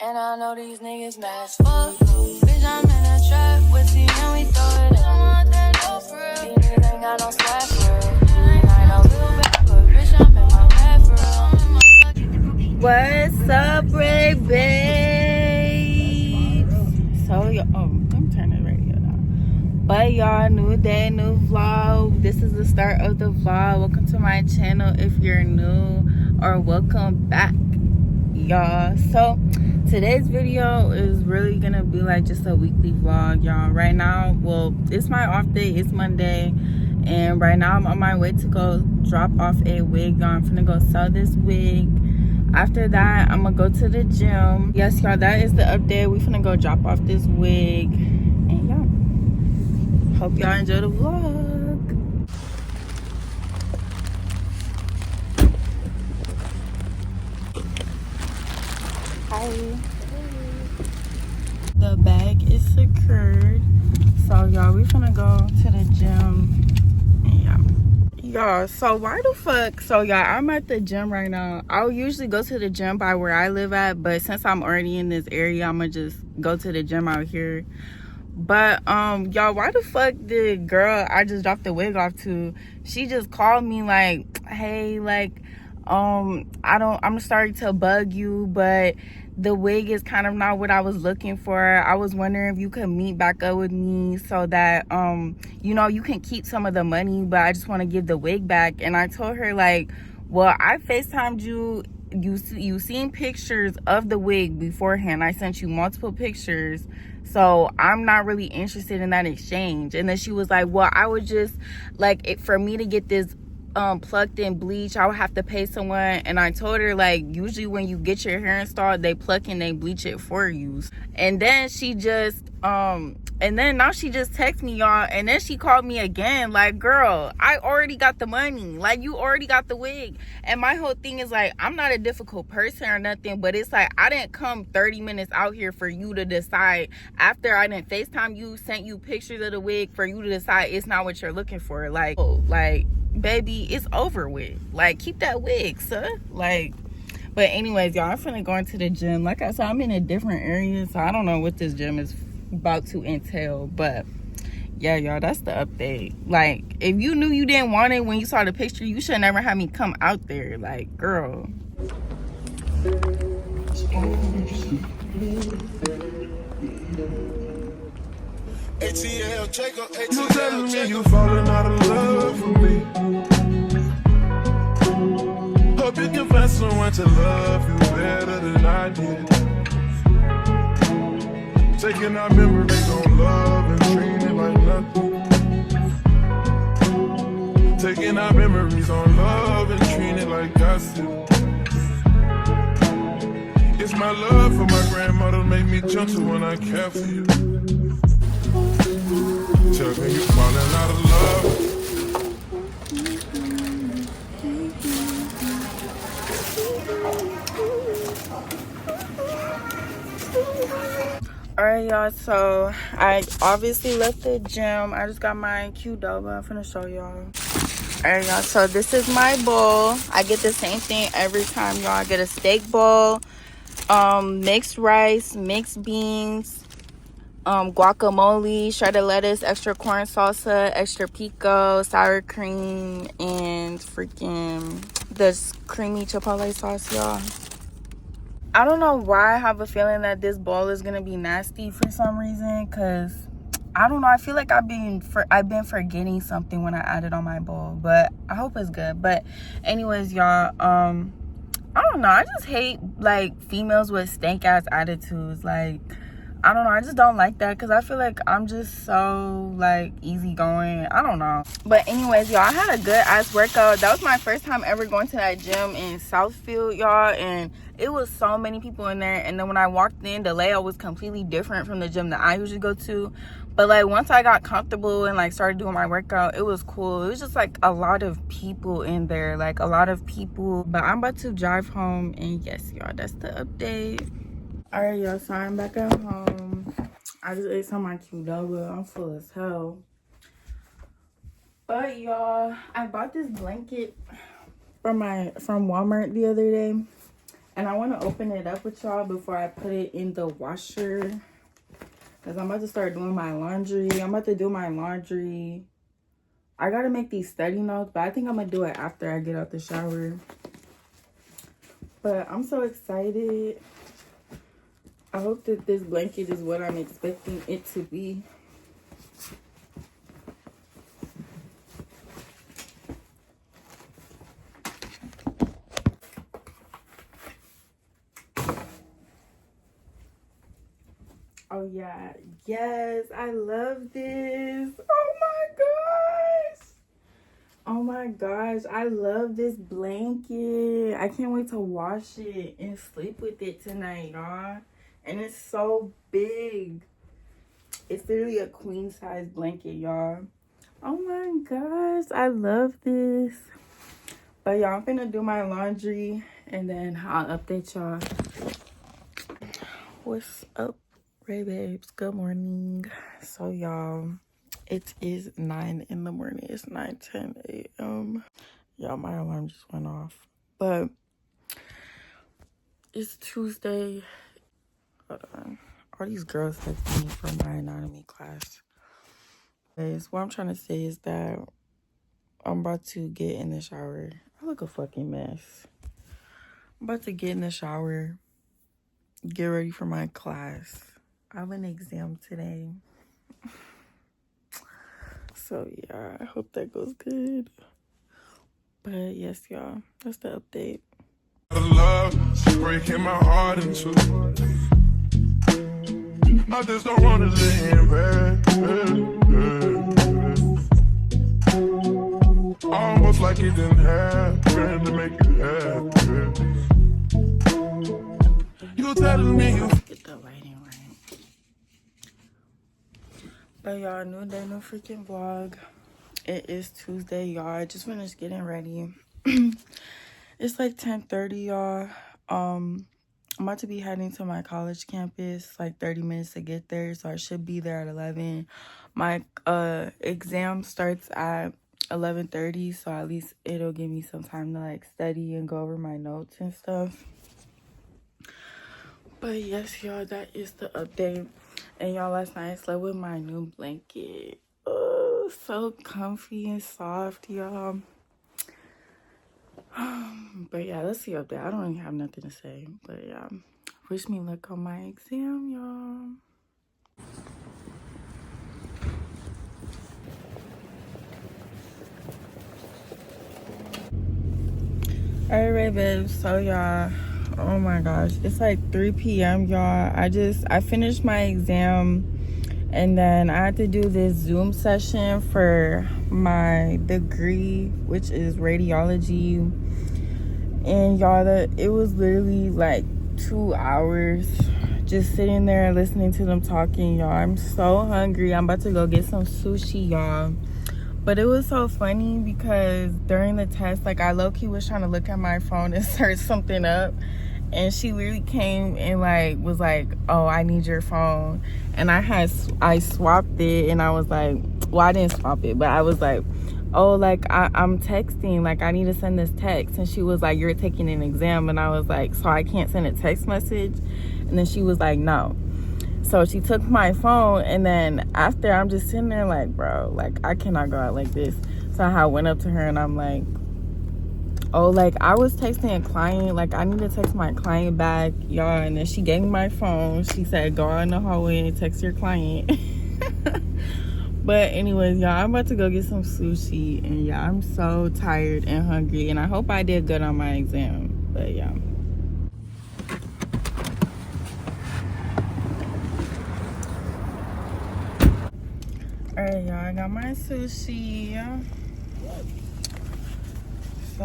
And I know these niggas mad as fuck. Bitch, I'm in a trap with you and we throw it. I don't want that no for real. These niggas ain't got no swag for real. And I know little bad, but bitch, I'm in my bag for real. What's up, Ray babes? So, let me turn the radio down. But y'all, new day, new vlog. This is the start of the vlog. Welcome to my channel if you're new, or welcome back, y'all. So today's video is really gonna be like just a weekly vlog, y'all. Right now, well, it's my off day, it's Monday, and right now I'm on my way to go drop off a wig, y'all. I'm gonna go sell this wig. After that, I'm gonna go to the gym. Yes, y'all, that is the update. We finna go drop off this wig, and yeah, hope y'all enjoy the vlog. Hi. The bag is secured, so y'all, we finna go to the gym. And y'all, so why the fuck, so y'all, I'm at the gym right now. I'll usually go to the gym by where I live at, but since I'm already in this area, I'm gonna just go to the gym out here. But y'all, why the fuck did girl I just dropped the wig off to, she just called me like, hey, like, I'm sorry to bug you, but the wig is kind of not what I was looking for. I was wondering if you could meet back up with me so that you know, you can keep some of the money, but I just want to give the wig back. And I told her like, well, I FaceTimed you seen pictures of the wig beforehand. I sent you multiple pictures, so I'm not really interested in that exchange. And then she was like, well, I would just like for me to get this plucked and bleach, I would have to pay someone. And I told her like, usually when you get your hair installed, they pluck and they bleach it for you. And then she just and then now she just texted me, y'all, and then she called me again like, girl, I already got the money, like you already got the wig. And my whole thing is like, I'm not a difficult person or nothing, but it's like, I didn't come 30 minutes out here for you to decide after I didn't FaceTime you, sent you pictures of the wig, for you to decide it's not what you're looking for. Like, oh, like, baby, it's over with. Like, keep that wig, sir. Like, but anyways, y'all, I'm finna go into the gym. Like I said, I'm in a different area, so I don't know what this gym is about to entail, but yeah, y'all, that's the update. Like, if you knew you didn't want it when you saw the picture, you should never have me come out there. Like, girl. ATL, check up, ATL, you telling me you falling out of love with me. Hope you can find someone to love you better than I did. Taking our memories on love and treating it like nothing. Taking our memories on love and treating it like gossip. It's my love for my grandmother make me gentle when I care for you. Tell me you falling out of love. Alright, y'all, so I obviously left the gym. I just got my Qdoba. I'm finna show y'all. Alright, y'all, so this is my bowl. I get the same thing every time, y'all. I get a steak bowl, mixed rice, mixed beans, guacamole, shredded lettuce, extra corn salsa, extra pico, sour cream, and freaking this creamy chipotle sauce, y'all. I don't know why I have a feeling that this bowl is gonna be nasty for some reason, because I don't know, I feel like I've been forgetting something when I added on my bowl, but I hope it's good. But anyways, y'all, I don't know, I just hate like females with stank ass attitudes. Like, I don't know, I just don't like that, because I feel like I'm just so like easygoing. I don't know. But anyways, y'all, I had a good ass workout. That was my first time ever going to that gym in Southfield, y'all, and it was so many people in there. And then when I walked in, the layout was completely different from the gym that I usually go to. But like, once I got comfortable and like started doing my workout, it was cool. It was just like a lot of people in there, like a lot of people. But I'm about to drive home, and yes, y'all, that's the update. All right, y'all, so I'm back at home. I just ate some of my Qdoba. I'm full as hell. But y'all, I bought this blanket from Walmart the other day. And I want to open it up with y'all before I put it in the washer. Because I'm about to start doing my laundry. I'm about to do my laundry. I got to make these study notes, but I think I'm going to do it after I get out the shower. But I'm so excited. I hope that this blanket is what I'm expecting it to be. Oh yeah, yes, I love this. Oh my gosh, I love this blanket. I can't wait to wash it and sleep with it tonight, y'all. And it's so big. It's literally a queen size blanket, y'all. Oh my gosh, I love this. But y'all, I'm gonna do my laundry and then I'll update y'all. What's up, Ray babes? Good morning. So y'all, it is 9 in the morning. It's 9:10 a.m. Y'all, my alarm just went off. But it's Tuesday. Hold on. All these girls texting me from my anatomy class. What I'm trying to say is that I'm about to get in the shower. I look a fucking mess. I'm about to get in the shower, get ready for my class. I have an exam today. So yeah, I hope that goes good. But yes, y'all, that's the update. Love, breaking my heart in two. I just don't want to let him back. Almost like it didn't happen to make you happy. You telling me you get the lighting right. But y'all, new day, new freaking vlog. It is Tuesday, y'all. I just finished getting ready. It's like 10:30, y'all. I'm about to be heading to my college campus, like 30 minutes to get there, so I should be there at 11. My exam starts at 11:30, so at least it'll give me some time to like study and go over my notes and stuff. But yes, y'all, that is the update. And y'all, last night I slept with my new blanket. Oh, so comfy and soft, y'all. But yeah, that's the update. I don't even have nothing to say. But yeah, wish me luck on my exam, y'all. Alright, babes. So y'all, oh my gosh, it's like 3 p.m. y'all. I finished my exam. And then I had to do this Zoom session for my degree, which is radiology. And y'all, it was literally like 2 hours just sitting there listening to them talking, y'all. I'm so hungry. I'm about to go get some sushi, y'all. But it was so funny because during the test, like, I low-key was trying to look at my phone and search something up. And she literally came and like was like, oh, I need your phone. And I swapped it, and I was like, well, I didn't swap it, but I was like, oh, like I'm texting, like I need to send this text. And she was like, you're taking an exam. And I was like, so I can't send a text message? And then she was like, no. So she took my phone, and then after, I'm just sitting there like, bro, like I cannot go out like this. So I went up to her and I'm like, oh, like I was texting a client, like I need to text my client back, y'all. And then she gave me my phone. She said, go out in the hallway and text your client. But anyways, y'all, I'm about to go get some sushi. And yeah, I'm so tired and hungry, and I hope I did good on my exam. But yeah, all right, y'all, I got my sushi. So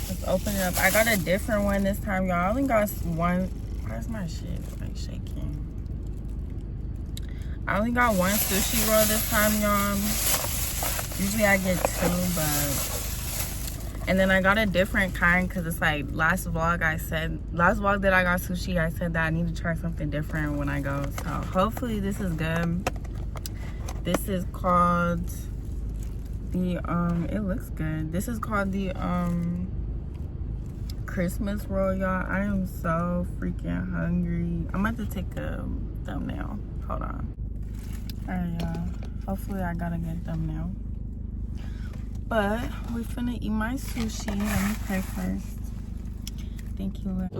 let's open it up. I got a different one this time, y'all. I only got one. Where's my shit like shaking? I only got one sushi roll this time, y'all. Usually I get two, but... And then I got a different kind because it's like last vlog that I got sushi, I said that I need to try something different when I go. So hopefully this is good. This is called the, it looks good. This is called the, Christmas roll, y'all. I am so freaking hungry. I'm about to take a thumbnail. Hold on. Alright, y'all. Hopefully I got a good thumbnail. But we're finna eat my sushi. Let me pray first. Thank you, Lord.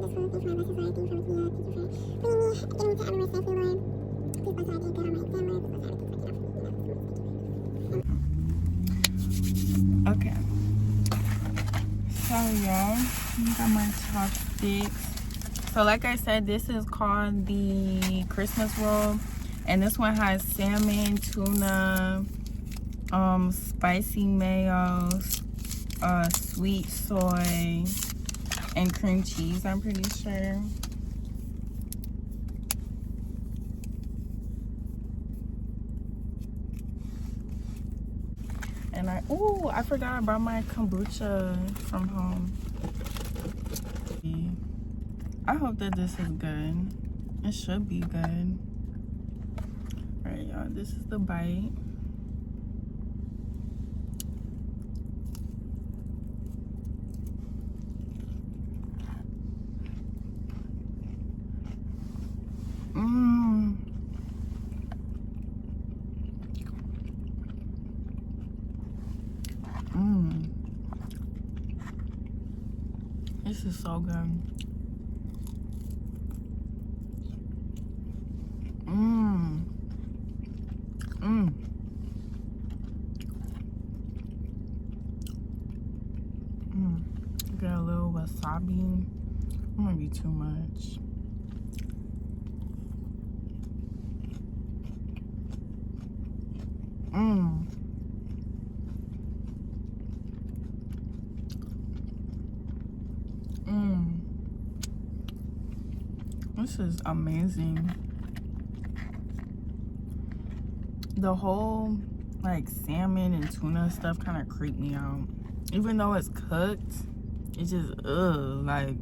Okay. So, y'all, I got my chopsticks. So, like I said, this is called the Christmas roll. And this one has salmon, tuna, spicy mayo, sweet soy, and cream cheese, I'm pretty sure. And I forgot I brought my kombucha from home. I hope that this is good. It should be good. Alright, y'all, this is the bite. This is so good. Get a little wasabi. It might be too much. This is amazing. The whole like salmon and tuna stuff kind of creeped me out. Even though it's cooked, it's just like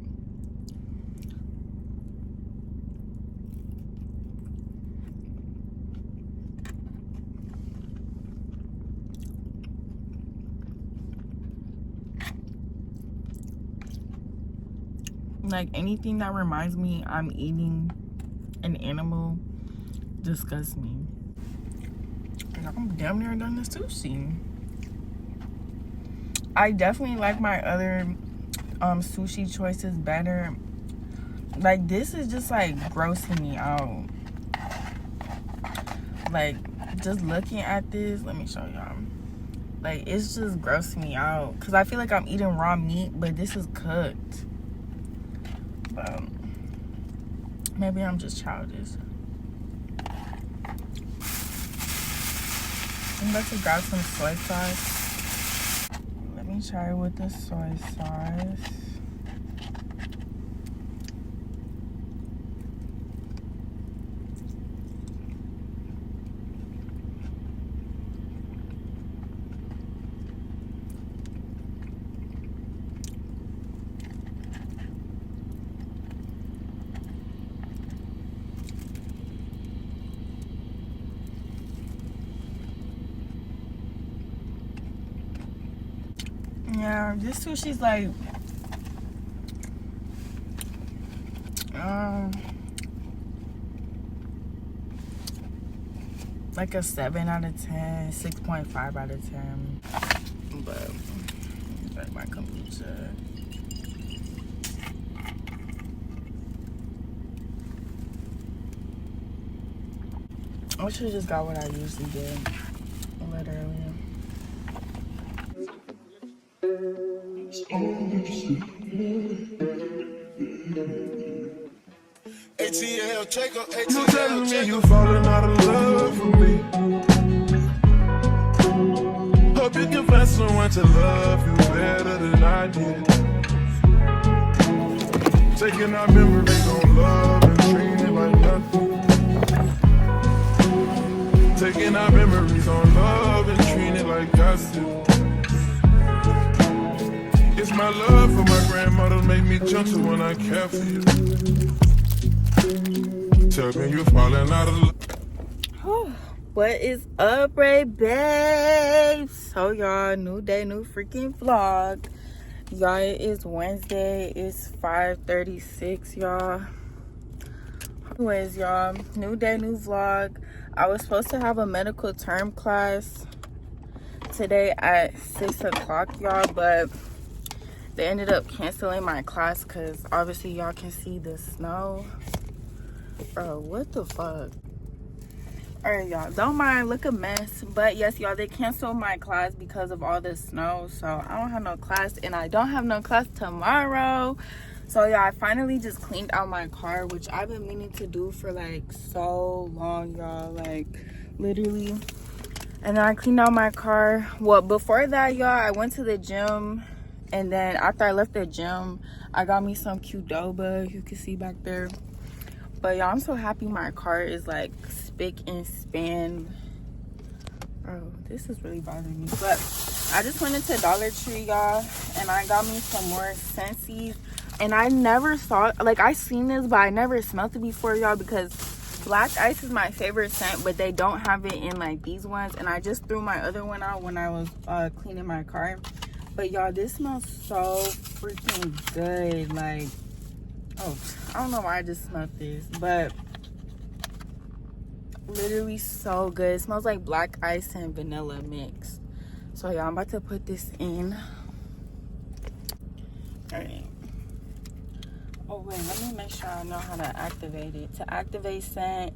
anything that reminds me I'm eating an animal disgusts me. I'm damn near done the sushi. I definitely like my other sushi choices better. Like, this is just like grossing me out. Like, just looking at this, let me show y'all. Like, it's just grossing me out because I feel like I'm eating raw meat, but this is cooked. But maybe I'm just childish. I'm about to grab some soy sauce. Let me try it with the soy sauce. Yeah, this sushi's like a 7 out of 10, 6.5 out of 10. But like my kombucha. I should have just got what I usually get. Literally. ATL, check up, ATL. You telling me you falling out of love with me? Hope you can find someone to love you better than I did. Taking our memories on love and treating it like nothing. Taking our memories on love and treating it like gossip. It's my love for my grandmother make me gentle when I care for you. Tell me you're falling out of love. What is up, Ray babes? So y'all, new day, new freaking vlog. Y'all, it is Wednesday. It's 5:36, y'all. Anyways, y'all, new day, new vlog. I was supposed to have a medical term class today at 6 o'clock, y'all, but they ended up canceling my class because obviously y'all can see the snow. Bro, what the fuck? Alright, y'all, don't mind, look a mess, but yes, y'all, they canceled my class because of all the snow, so I don't have no class, and I don't have no class tomorrow. So yeah, I finally just cleaned out my car, which I've been meaning to do for like so long, y'all, like literally. And then I cleaned out my car. Well, before that, y'all, I went to the gym, and then after I left the gym, I got me some Qdoba, you can see back there. But y'all, I'm so happy my car is like spick and span. Oh, this is really bothering me. But I just went into Dollar Tree, y'all, and I got me some more Scentsies. And I never thought, like, I seen this, but I never smelled it before, y'all, because black ice is my favorite scent, but they don't have it in like these ones. And I just threw my other one out when I was cleaning my car. But y'all, this smells so freaking good. Like, oh, I don't know why I just smelled this, but literally so good. It smells like black ice and vanilla mix. So y'all, I'm about to put this in. All right. Oh wait, let me make sure I know how to activate it. To activate scent,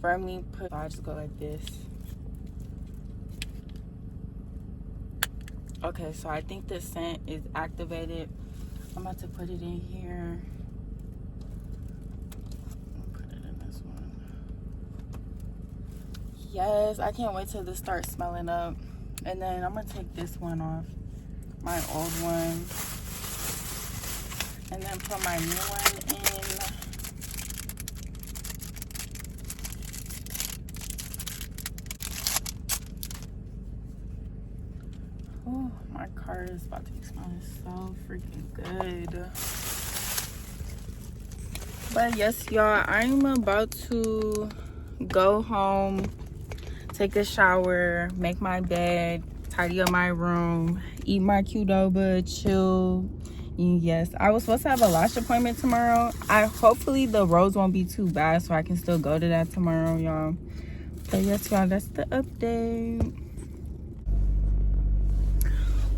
firmly put, I just go like this. Okay, so I think the scent is activated. I'm about to put it in here. Put it in this one. Yes, I can't wait till this starts smelling up. And then I'm gonna take this one off, my old one, and then put my new one in. Oh, my car is about to be smelling so freaking good. But yes, y'all, I'm about to go home, take a shower, make my bed, tidy up my room, eat my Qdoba, chill. Yes, I was supposed to have a lash appointment tomorrow. Hopefully the roads won't be too bad, so I can still go to that tomorrow, y'all. But yes, y'all, that's the update.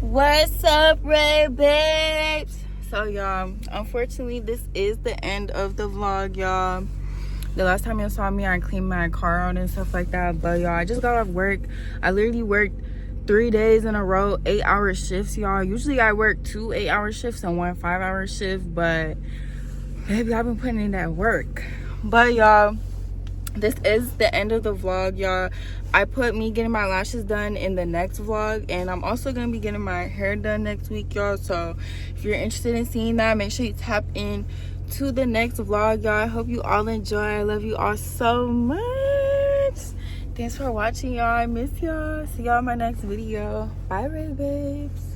What's up, Red Babes? So y'all, unfortunately this is the end of the vlog, y'all. The last time you saw me, I cleaned my car out and stuff like that. But y'all, I just got off work. I literally worked 3 days in a row, 8-hour shifts, y'all. Usually I work 2 8-hour shifts and 1 5-hour shift, but baby, I've been putting in that work. But y'all, this is the end of the vlog, y'all. I put me getting my lashes done in the next vlog, and I'm also gonna be getting my hair done next week, y'all. So if you're interested in seeing that, make sure you tap in to the next vlog, y'all. I hope you all enjoy. I love you all so much. Thanks for watching, y'all. I miss y'all. See y'all in my next video. Bye, Red Babes.